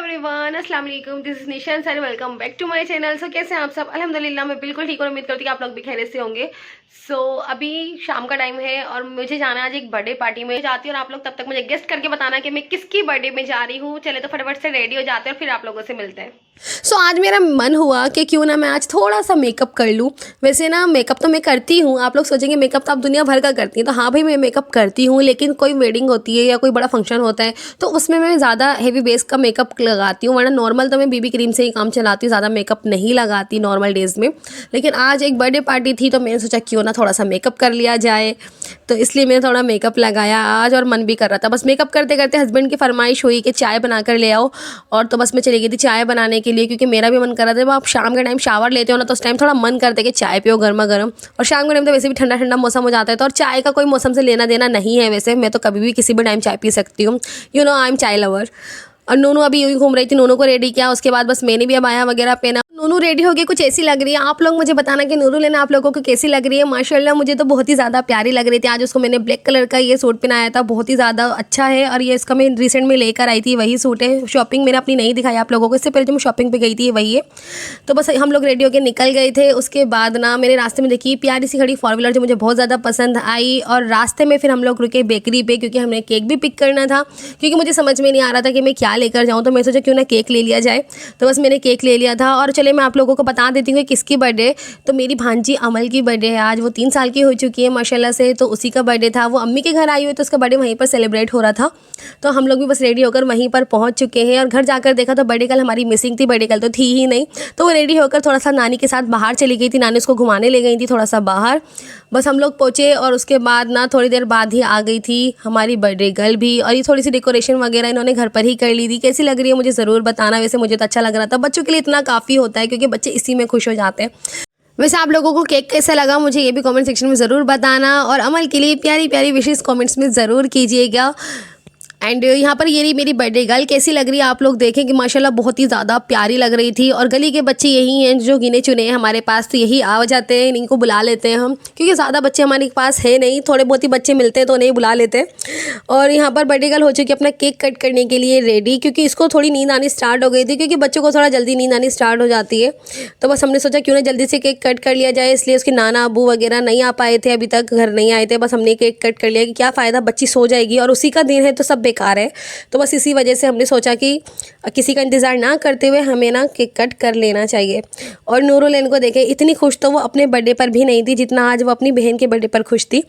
Everyone, अस्सलाम वालेकुम। This is Nishan sir, welcome back to my channel. So कैसे हैं आप सब? अल्हम्दुलिल्लाह मैं बिल्कुल ठीक और उम्मीद करती हूँ कि आप लोग भी खैरियत से होंगे। सो अभी शाम का टाइम है और मुझे जाना है आज एक बर्थडे पार्टी में जाती हूँ और आप लोग तब तक मुझे गेस्ट करके बताना कि मैं किसकी बर्थडे में जा रही हूँ। चले तो फटाफट से रेडी हो जाते हैं और फिर आप लोगों से मिलते हैं। सो आज मेरा मन हुआ कि क्यों ना मैं आज थोड़ा सा मेकअप कर लूँ। वैसे ना मेकअप तो मैं करती हूँ, आप लोग सोचेंगे मेकअप तो आप दुनिया भर का करती हैं, तो हाँ भाई मैं मेकअप करती हूँ, लेकिन कोई वेडिंग होती है या कोई बड़ा फंक्शन होता है तो उसमें मैं ज़्यादा हेवी बेस का मेकअप लगाती हूँ, वरना नॉर्मल तो मैं बीबी क्रीम से ही काम चलाती हूँ, ज़्यादा मेकअप नहीं लगाती नॉर्मल डेज़ में। लेकिन आज एक बर्थडे पार्टी थी तो मैंने सोचा क्यों ना थोड़ा सा मेकअप कर लिया जाए, तो इसलिए मैंने थोड़ा मेकअप लगाया आज और मन भी कर रहा था। बस मेकअप करते करते हस्बैंड की फरमाइश हुई कि चाय बना कर ले आओ, और तो बस मैं चली गई थी चाय बनाने के लिए, क्योंकि मेरा भी मन कर रहा था। जब आप शाम के टाइम शावर लेते हो ना तो उस टाइम थोड़ा मन करता है कि चाय पियो गर्मा गर्म, और शाम के टाइम तो वैसे भी ठंडा ठंडा मौसम हो जाता है, तो और चाय का कोई मौसम से लेना देना नहीं है। वैसे मैं तो कभी भी किसी भी टाइम चाय पी सकती हूँ, आई एम चाय लवर। और नूनू अभी यूँ ही घूम रही थी, नूनू को रेडी किया, उसके बाद बस मैंने भी अब आया वगैरह पहना। नूनू रेडी हो गई, कुछ ऐसी लग रही है। आप लोग मुझे बताना कि नूनू लेना आप लोगों को कैसी लग रही है। माशाल्लाह मुझे तो बहुत ही ज़्यादा प्यारी लग रही थी। आज उसको मैंने ब्लैक कलर का ये सूट पहनाया था, बहुत ही ज़्यादा अच्छा है, और ये इसका मैं रिसेंट में लेकर आई थी, वही सूट है। शॉपिंग मैंने अपनी नहीं दिखाई आप लोगों को, इससे पहले जो मैं शॉपिंग पे गई थी वही है। तो बस हम लोग रेडी होकर निकल गए थे। उसके बाद ना मेरे रास्ते में देखी प्यारी सी खड़ी 4 व्हीलर जो मुझे बहुत ज़्यादा पसंद आई, और रास्ते में फिर हम लोग रुके बेकरी पे, क्योंकि हमने केक भी पिक करना था। क्योंकि मुझे समझ में नहीं आ रहा था कि मैं क्या लेकर जाऊँ, तो मैं सोचा क्यों ना केक ले लिया जाए। तो बस मैंने केक ले लिया था। और चले मैं आप लोगों को बता देती हूँ किसकी बर्थडे। तो मेरी भांजी अमल की बर्थडे है आज। वो 3 साल की हो चुकी है माशाल्लाह से, तो उसी का बर्थडे था। वो अम्मी के घर आई हुई तो उसका बर्थडे वहीं पर सेलिब्रेट हो रहा था। तो हम लोग भी बस रेडी होकर वहीं पर पहुंच चुके हैं, और घर जाकर देखा तो बर्थडे कल हमारी मिसिंग थी, बर्थडे कल तो थी ही नहीं। तो वो रेडी होकर थोड़ा सा नानी के साथ बाहर चली गई थी, नानी उसको घुमाने ले गई थी थोड़ा सा बाहर। बस हम लोग पहुँचे और उसके बाद ना थोड़ी देर बाद ही आ गई थी हमारी बर्थडे गर्ल भी, और ये थोड़ी सी डेकोरेशन वगैरह इन्होंने घर पर ही कर ली थी। कैसी लग रही है मुझे ज़रूर बताना। वैसे मुझे तो अच्छा लग रहा था, बच्चों के लिए इतना काफ़ी होता है क्योंकि बच्चे इसी में खुश हो जाते हैं। वैसे आप लोगों को केक कैसा लगा मुझे ये भी कमेंट सेक्शन में ज़रूर बताना, और अमल के लिए प्यारी प्यारी विशेष कमेंट्स में ज़रूर कीजिएगा। एंड यहाँ पर ये रही मेरी बर्थडे गर्ल, कैसी लग रही है आप लोग देखें कि माशाल्लाह बहुत ही ज़्यादा प्यारी लग रही थी। और गली के बच्चे यही हैं जो गिने चुने हैं हमारे पास, तो यही आ जाते हैं, इनको बुला लेते हैं हम, क्योंकि ज़्यादा बच्चे हमारे पास है नहीं, थोड़े बहुत ही बच्चे मिलते हैं तो उन्हें बुला लेते हैं। और यहाँ पर बर्थडे गर्ल हो चुकी है अपना केक कट करने के लिए रेडी, क्योंकि इसको थोड़ी नींद आनी स्टार्ट हो गई थी, क्योंकि बच्चों को थोड़ा जल्दी नींद आनी स्टार्ट हो जाती है। तो बस हमने सोचा क्यों ना जल्दी से केक कट कर लिया जाए, इसलिए उसके नाना अबू वगैरह नहीं आ पाए थे, अभी तक घर नहीं आए थे। बस हमने केक कट कर लिया कि क्या फ़ायदा, बच्ची सो जाएगी और उसी का दिन है तो सब बेकार है। तो बस इसी वजह से हमने सोचा कि किसी का इंतज़ार ना करते हुए हमें ना केक कट कर लेना चाहिए। और नूरुलैन को देखें, इतनी खुश तो वो अपने बर्थडे पर भी नहीं थी जितना आज वो अपनी बहन के बर्थडे पर खुश थी।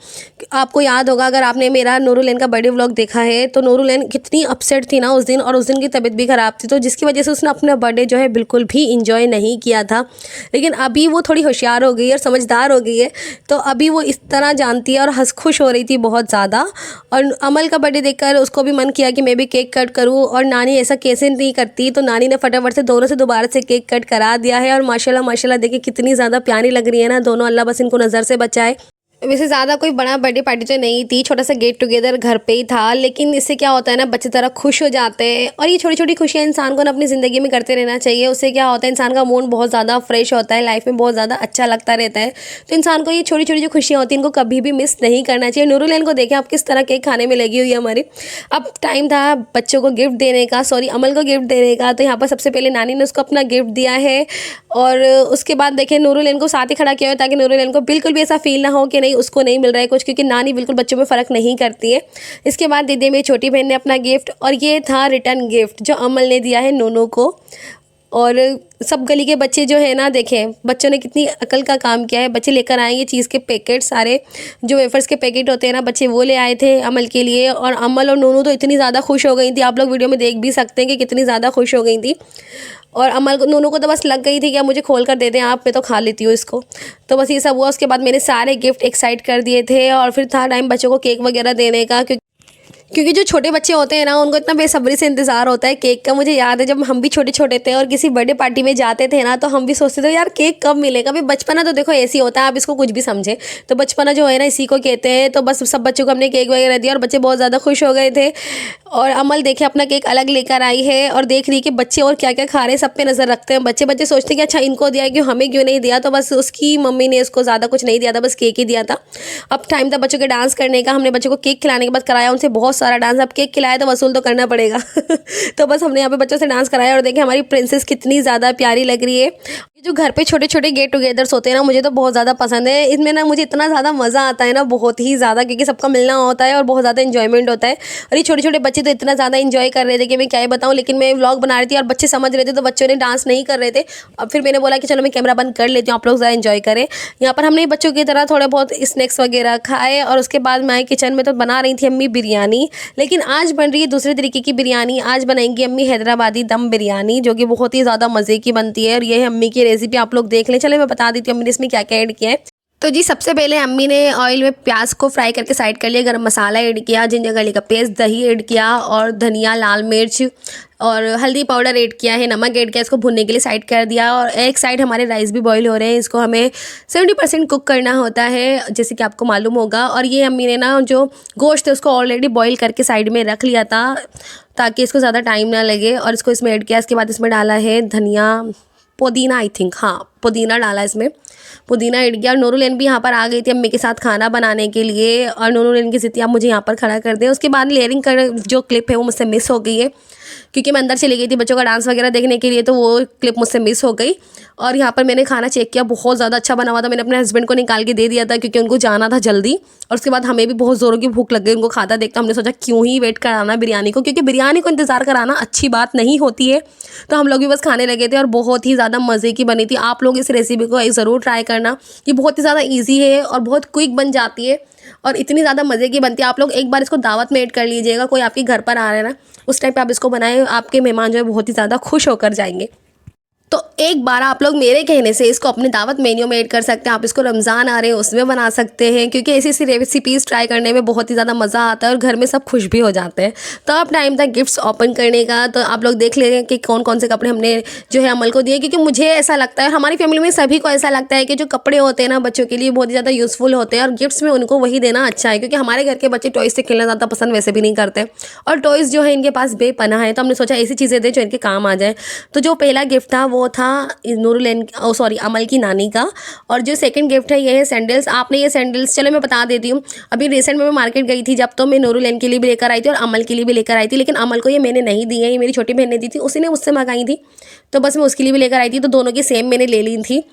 आपको याद होगा अगर आपने मेरा नूरुलैन का बर्थडे व्लॉग देखा है तो नूरुलैन कितनी अपसेट थी ना उस दिन, और उस दिन की तबीयत भी ख़राब थी, तो जिसकी वजह से उसने अपना बर्थडे जो है बिल्कुल भी इंजॉय नहीं किया था। लेकिन अभी वो थोड़ी होशियार हो गई है और समझदार हो गई है, तो अभी वो इस तरह जानती है और हंस खुश हो रही थी बहुत ज़्यादा। और अमल का बर्थडे देखकर उसको भी मन किया कि मैं भी केक कट करूं, और नानी ऐसा कैसे नहीं करती, तो नानी ने फटाफट से दोनों से दोबारा से केक कट करा दिया है। और माशाल्लाह माशाल्लाह देखिए कितनी ज़्यादा प्यारी लग रही है ना दोनों, अल्लाह बस इनको नज़र से बचाए। वैसे ज़्यादा कोई बड़ा बर्थडे पार्टी तो नहीं थी, छोटा सा गेट टुगेदर घर पे ही था, लेकिन इससे क्या होता है ना बच्चे ज़रा खुश हो जाते हैं, और ये छोटी छोटी खुशियाँ इंसान को ना अपनी ज़िंदगी में करते रहना चाहिए। उससे क्या होता है इंसान का मूड बहुत ज़्यादा फ्रेश होता है, लाइफ में बहुत ज़्यादा अच्छा लगता रहता है। तो इंसान को ये छोटी छोटी जो खुशियाँ होती हैं इनको कभी भी मिस नहीं करना चाहिए। नूरुलैन को देखें आप किस तरह केक खाने में लगी हुई है हमारी। अब टाइम था बच्चों को गिफ्ट देने का, सॉरी अमल को गिफ्ट देने का। तो यहाँ पर सबसे पहले नानी ने उसको अपना गिफ्ट दिया है, और उसके बाद देखें नूरुलैन को साथ ही खड़ा किया है ताकि नूरुलैन को बिल्कुल भी ऐसा फील ना हो कि नहीं उसको नहीं मिल रहा है कुछ, क्योंकि नानी बिल्कुल बच्चों में फ़र्क नहीं करती है। इसके बाद दीदी मेरी छोटी बहन ने अपना गिफ्ट, और ये था रिटर्न गिफ्ट जो अमल ने दिया है नूनू को। और सब गली के बच्चे जो है ना देखें बच्चों ने कितनी अकल का काम किया है। बच्चे लेकर आए ये चीज़ के पैकेट, सारे जो वेफर्स के पैकेट होते हैं ना बच्चे वो ले आए थे अमल के लिए। और अमल और नूनू तो इतनी ज़्यादा खुश हो गई थी, आप लोग वीडियो में देख भी सकते हैं कि कितनी ज़्यादा खुश हो गई थी। और अमल को नूनू को तो बस लग गई थी कि आप मुझे खोल कर दे दें आप, मैं तो खा लेती हूँ इसको। तो बस ये सब हुआ। उसके बाद मैंने सारे गिफ्ट एक साइड कर दिए थे, और फिर था टाइम बच्चों को केक वगैरह देने का, क्योंकि जो छोटे बच्चे होते हैं ना उनको इतना बेसब्री से इंतज़ार होता है केक का। मुझे याद है जब हम भी छोटे छोटे थे और किसी बर्थडे पार्टी में जाते थे ना तो हम भी सोचते थे यार केक कब मिलेगा। भाई बचपना तो देखो ऐसी होता है, आप इसको कुछ भी समझे, तो बचपना जो है ना इसी को कहते हैं। तो बस सब बच्चों को हमने केक वगैरह दिया और बच्चे बहुत ज़्यादा खुश हो गए थे। और अमल देखे अपना केक अलग लेकर आई है और देख रही कि बच्चे और क्या क्या खा रहे हैं, सब पे नज़र रखते हैं। बच्चे सोचते हैं कि अच्छा इनको दिया क्यों, हमें क्यों नहीं दिया। तो बस उसकी मम्मी ने उसको ज़्यादा कुछ नहीं दिया था, बस केक ही दिया था। अब टाइम था बच्चों के डांस करने का। हमने बच्चों को केक खिलाने के बाद कराया उनसे बहुत सारा डांस। अब केक खिलाया तो वसूल तो करना पड़ेगा तो बस हमने यहाँ पे बच्चों से डांस कराया। और देखें हमारी प्रिंसेस कितनी ज़्यादा प्यारी लग रही है। जो घर पे छोटे छोटे गेट टुगेदर्स होते हैं ना, मुझे तो बहुत ज़्यादा पसंद है। इसमें ना मुझे इतना ज़्यादा मज़ा आता है ना, बहुत ही ज़्यादा, क्योंकि सबका मिलना होता है और बहुत ज़्यादा इन्जॉयमेंट होता है। और ये छोटे छोटे बच्चे तो इतना ज़्यादा इन्जॉय कर रहे थे कि मैं क्या ही बताऊँ। लेकिन मैं व्लॉग बना रही थी और बच्चे समझ रहे थे, तो बच्चों ने डांस नहीं कर रहे थे। अब फिर मैंने बोला कि चलो मैं कैमरा बंद कर लेती हूँ, आप लोग ज़रा इन्जॉय करें। यहाँ पर हमने बच्चों की तरह थोड़े बहुत स्नैक्स वगैरह खाए और उसके बाद मैं किचन में तो बना रही थी अम्मी बिरयानी। लेकिन आज बन रही है दूसरे तरीके की बिरयानी। आज बनाएंगी अम्मी हैदराबादी दम बिरयानी, जो कि बहुत ही ज़्यादा मज़े की बनती है। और ये है अम्मी की रेसिपी, आप लोग देख लें। चले मैं बता देती हूँ अम्मी ने इसमें क्या क्या ऐड किया है। तो जी सबसे पहले अम्मी ने ऑयल में प्याज को फ्राई करके साइड कर लिया, गरम मसाला ऐड किया, जिंजर गार्लिक का पेस्ट, दही ऐड किया और धनिया, लाल मिर्च और हल्दी पाउडर ऐड किया है, नमक ऐड किया, इसको भुनने के लिए साइड कर दिया। और एक साइड हमारे राइस भी बॉईल हो रहे हैं, इसको हमें 70% कुक करना होता है, जैसे कि आपको मालूम होगा। और ये अम्मी ने ना जो गोश्त है उसको ऑलरेडी बॉईल करके साइड में रख लिया था, ताकि इसको ज़्यादा टाइम ना लगे। और इसको इसमें ऐड किया। इसके बाद इसमें डाला है धनिया, पुदीना, आई थिंक, हाँ पुदीना डाला इसमें, पुदीना ऐड किया। और नूरुलैन भी यहाँ पर आ गई थी अम्मी के साथ खाना बनाने के लिए। और नूरुलैन की जिद्द आप मुझे यहाँ पर खड़ा कर दें। उसके बाद लेयरिंग कर जो क्लिप है वो मुझसे मिस हो गई है, क्योंकि मैं अंदर चली गई थी बच्चों का डांस वगैरह देखने के लिए, तो वो क्लिप मुझसे मिस हो गई। और यहाँ पर मैंने खाना चेक किया, बहुत ज़्यादा अच्छा बना हुआ था। मैंने अपने हस्बैंड को निकाल के दे दिया था, क्योंकि उनको जाना था जल्दी। और उसके बाद हमें भी बहुत ज़ोरों की भूख लग गई उनको खाता देखता। हमने सोचा क्यों ही वेट कराना बिरयानी को, क्योंकि बिरयानी को इंतज़ार कराना अच्छी बात नहीं होती है। तो हम लोग भी बस खाने लगे थे और बहुत ही ज़्यादा मज़े की बनी थी। आप लोग इस रेसिपी को ज़रूर ट्राई करना, ये बहुत ही ज़्यादा ईजी है और बहुत क्विक बन जाती है और इतनी ज़्यादा मज़े की बनती है। आप लोग एक बार इसको दावत में ऐड कर लीजिएगा, कोई आपके घर पर आ रहा है ना, उस टाइम पे आप इसको बनाएं, आपके मेहमान जो है बहुत ही ज़्यादा खुश होकर जाएंगे। तो एक बार आप लोग मेरे कहने से इसको अपने दावत मेन्यू में ऐड कर सकते हैं। आप इसको रमज़ान आ रहे हैं उसमें बना सकते हैं, क्योंकि ऐसी ऐसी रेसिपीज़ ट्राई करने में बहुत ही ज़्यादा मज़ा आता है और घर में सब खुश भी हो जाते हैं। तो अब टाइम था गिफ्ट्स ओपन करने का। तो आप लोग देख ले कि कौन कौन से कपड़े हमने जो है अमल को दिए, क्योंकि मुझे ऐसा लगता है, हमारी फैमिली में सभी को ऐसा लगता है कि जो कपड़े होते हैं ना बच्चों के लिए बहुत ही ज़्यादा यूज़फुल होते हैं और गिफ्ट्स में उनको वही देना अच्छा है, क्योंकि हमारे घर के बच्चे टॉयज़ से खेलना ज़्यादा पसंद वैसे भी नहीं करते और टॉयज़ जो है इनके पास बेपनाह है। तो हमने सोचा ऐसी चीज़ें दें जो इनके काम आ जाए। तो जो पहला गिफ्ट था वो था नूरुलैन, अमल की नानी का। और जो सेकंड गिफ्ट है ये है सैंडल्स। आपने ये सैंडल्स, चलो मैं बता देती हूँ, अभी रिसेंट में मैं मार्केट गई थी जब, तो मैं नूरुलैन के लिए भी लेकर आई थी और अमल के लिए भी लेकर आई थी। लेकिन अमल को ये मैंने नहीं दी है, ये मेरी छोटी बहन ने दी थी, उसी ने मुझसे मंगाई थी, तो बस मैं उसके लिए भी लेकर आई थी। तो दोनों की सेम मैंने ले ली थी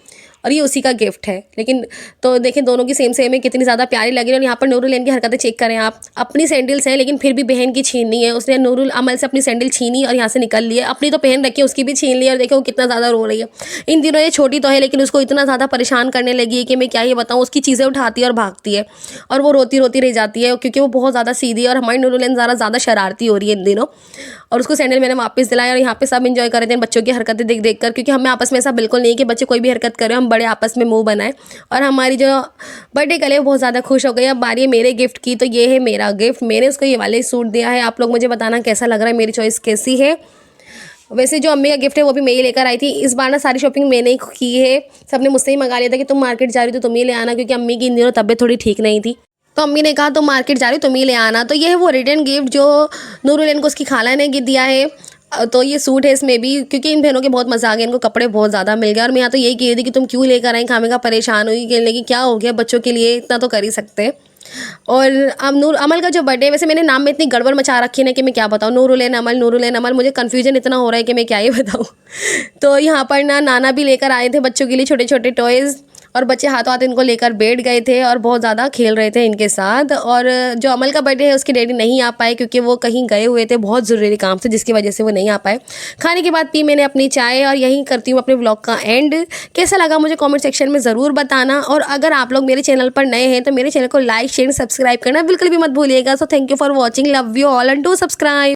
और ये उसी का गिफ्ट है। लेकिन तो देखें दोनों की सेम सेम है, कितनी ज़्यादा प्यारी लगी। और यहाँ पर नूरुलैन की हरकतें चेक करें आप, अपनी सैंडल्स हैं लेकिन फिर भी बहन की छीननी है। उसने अमल से अपनी सैंडल छीनी और यहाँ से निकल ली है, अपनी तो पहन रखी है उसकी भी छीन ली। और देखो वो कितना ज़्यादा रो रही है। इन दिनों ये छोटी तो है लेकिन उसको इतना ज़्यादा परेशान करने लगी है कि मैं क्या ही बताऊँ। उसकी चीज़ें उठाती है और भागती है और वो रोती रोती रह जाती है, क्योंकि वो बहुत ज़्यादा सीधी है। और हमारी नूरुलैन ज़्यादा शरारती हो रही है इन दिनों। और उसको सैंडल मैंने वापस दिलाया और यहाँ पे सब एंजॉय कर रहे थे बच्चों की हरकतें देख देख कर, क्योंकि हमें आपस में ऐसा बिल्कुल नहीं कि बच्चे कोई भी हरकत करें, हम बड़े आपस में मुंह बनाए। और हमारी जो बर्थडे गर्ल है वो बहुत ज़्यादा खुश हो गई। अब बारी है मेरे गिफ्ट की, तो ये है मेरा गिफ्ट। मैंने उसको ये वाले सूट दिया है। आप लोग मुझे बताना कैसा लग रहा है, मेरी चॉइस कैसी है। वैसे जो अम्मी का गिफ्ट है वो भी मैं ही लेकर आई थी। इस बार ना सारी शॉपिंग मैंने ही की है, सबने मुझसे ही मंगा लिया था कि तुम मार्केट जा रही हो तो तुम ही ले आना, क्योंकि अम्मी की इन दिनों तबीयत थोड़ी ठीक नहीं थी। तो अम्मी ने कहा तुम मार्केट जा रही हो तुम ही ले आना। तो ये है वो रिटर्न गिफ्ट जो नूरुलैन को उसकी खाला ने दिया है। तो ये सूट है इसमें भी, क्योंकि इन बहनों के बहुत मज़ा आ गया, इनको कपड़े बहुत ज़्यादा मिल गए। और मैं यहाँ तो यही कह रही थी कि तुम क्यों लेकर आई, खाने का परेशान हुई, कहने लगी क्या हो गया बच्चों के लिए, इतना तो कर ही सकते हैं। और अब अमल का जो बर्थडे, वैसे मैंने नाम में इतनी गड़बड़ मचा रखी है ना कि मैं क्या बताऊँ, नूरुलैन अमल, मुझे कन्फ्यूजन इतना हो रहा है कि मैं क्या ही बताऊँ। तो यहाँ पर ना नाना भी लेकर आए थे बच्चों के लिए छोटे छोटे टॉयज़, और बच्चे हाथों हाथ इनको लेकर बैठ गए थे और बहुत ज़्यादा खेल रहे थे इनके साथ। और जो अमल का बर्थडे है उसके डैडी नहीं आ पाए, क्योंकि वो कहीं गए हुए थे बहुत ज़रूरी काम से, जिसकी वजह से वो नहीं आ पाए। खाने के बाद पी मैंने अपनी चाय और यहीं करती हूँ अपने व्लॉग का एंड। कैसा लगा मुझे कमेंट सेक्शन में ज़रूर बताना। और अगर आप लोग मेरे चैनल पर नए हैं तो मेरे चैनल को लाइक शेयर सब्सक्राइब करना बिल्कुल भी मत भूलिएगा। So thank you for watching, love you all and do subscribe.